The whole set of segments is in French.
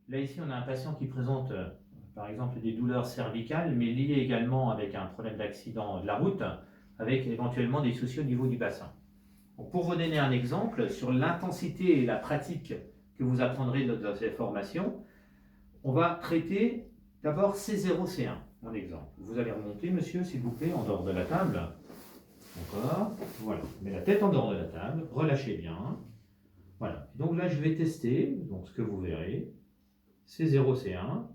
Là, ici, on a un patient qui présente, par exemple, des douleurs cervicales, mais liées également avec un problème d'accident de la route, avec éventuellement des soucis au niveau du bassin. Donc, pour vous donner un exemple sur l'intensité et la pratique que vous apprendrez dans cette formation, on va traiter d'abord C0, C1, mon exemple. Vous allez remonter, monsieur, s'il vous plaît, en dehors de la table. Encore. Voilà. Mais la tête en dehors de la table. Relâchez bien. Voilà. Donc là, je vais tester. Donc, ce que vous verrez, C0, C1,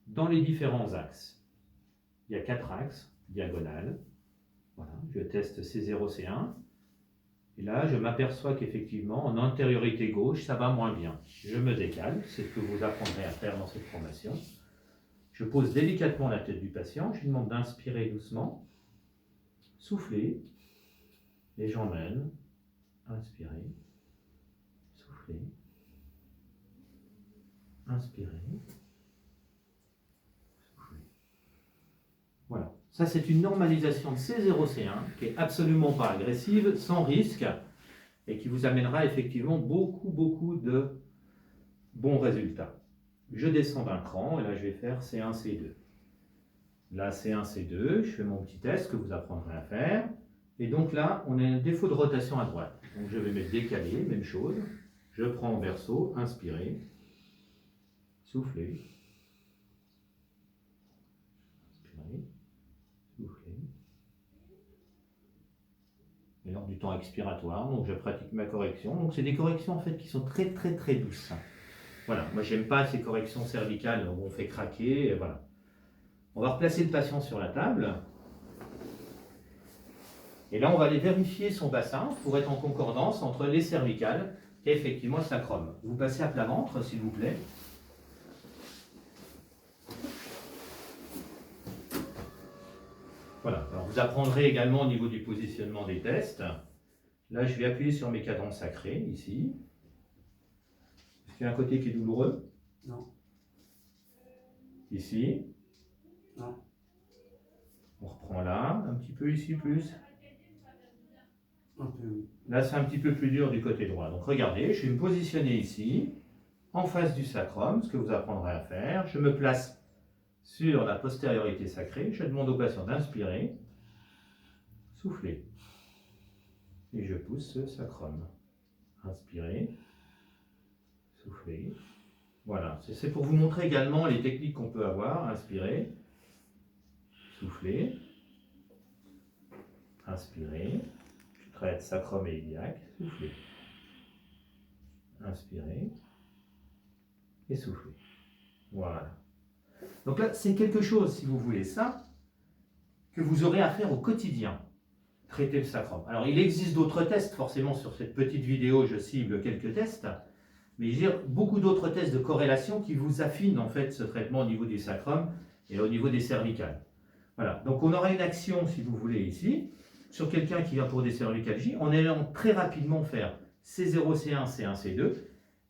dans les différents axes. Il y a 4 axes diagonales. Voilà. Je teste C0, C1. Et là, je m'aperçois qu'effectivement, en antériorité gauche, ça va moins bien. Je me décale. C'est ce que vous apprendrez à faire dans cette formation. Je pose délicatement la tête du patient. Je lui demande d'inspirer doucement. Souffler. Et j'emmène. Inspirer. Souffler. Inspirer. Souffler. Voilà. Ça, c'est une normalisation de C0, C1 qui est absolument pas agressive, sans risque, et qui vous amènera effectivement beaucoup de bons résultats. Je descends d'un cran, et là, je vais faire C1, C2. Là, C1, C2, je fais mon petit test que vous apprendrez à faire. Et donc là, on a un défaut de rotation à droite. Donc je vais me décaler, même chose. Je prends en verso, inspirer, souffler, inspirer, souffler. Et lors du temps expiratoire, donc je pratique ma correction. Donc c'est des corrections en fait qui sont très douces. Voilà, moi j'aime pas ces corrections cervicales où on fait craquer, et voilà. On va replacer le patient sur la table. Et là, on va aller vérifier son bassin pour être en concordance entre les cervicales et effectivement le sacrum. Vous passez à plat ventre, s'il vous plaît. Voilà. Alors, vous apprendrez également au niveau du positionnement des tests. Là, je vais appuyer sur mes cadrans sacrés, ici. Est-ce qu'il y a un côté qui est douloureux? Non. Ici? Non. On reprend là, un petit peu ici plus. Un peu, oui. Là, c'est un petit peu plus dur du côté droit. Donc, regardez, je vais me positionner ici, en face du sacrum, ce que vous apprendrez à faire. Je me place sur la postériorité sacrée. Je demande au patient d'inspirer, souffler. Et je pousse ce sacrum. Inspirer, souffler. Voilà, c'est pour vous montrer également les techniques qu'on peut avoir. Inspirer, souffler, inspirer. Je traite sacrum et iliaque, souffler. Inspirer et souffler. Voilà. Donc là, c'est quelque chose, si vous voulez ça, que vous aurez à faire au quotidien. Traiter le sacrum. Alors, il existe d'autres tests, forcément, sur cette petite vidéo, je cible quelques tests, mais je veux dire, beaucoup d'autres tests de corrélation qui vous affinent, en fait, ce traitement au niveau du sacrum et au niveau des cervicales. Voilà. Donc, on aura une action, si vous voulez, ici, sur quelqu'un qui vient pour des cervicalgies, en allant très rapidement faire C0, C1, C1, C2,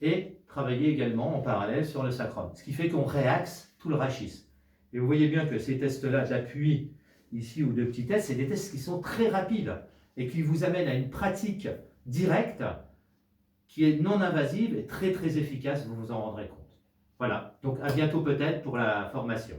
et travailler également en parallèle sur le sacrum. Ce qui fait qu'on réaxe tout le rachis. Et vous voyez bien que ces tests-là d'appui, ici, ou de petits tests, c'est des tests qui sont très rapides et qui vous amènent à une pratique directe qui est non invasive et très efficace, vous vous en rendrez compte. Voilà, donc à bientôt peut-être pour la formation.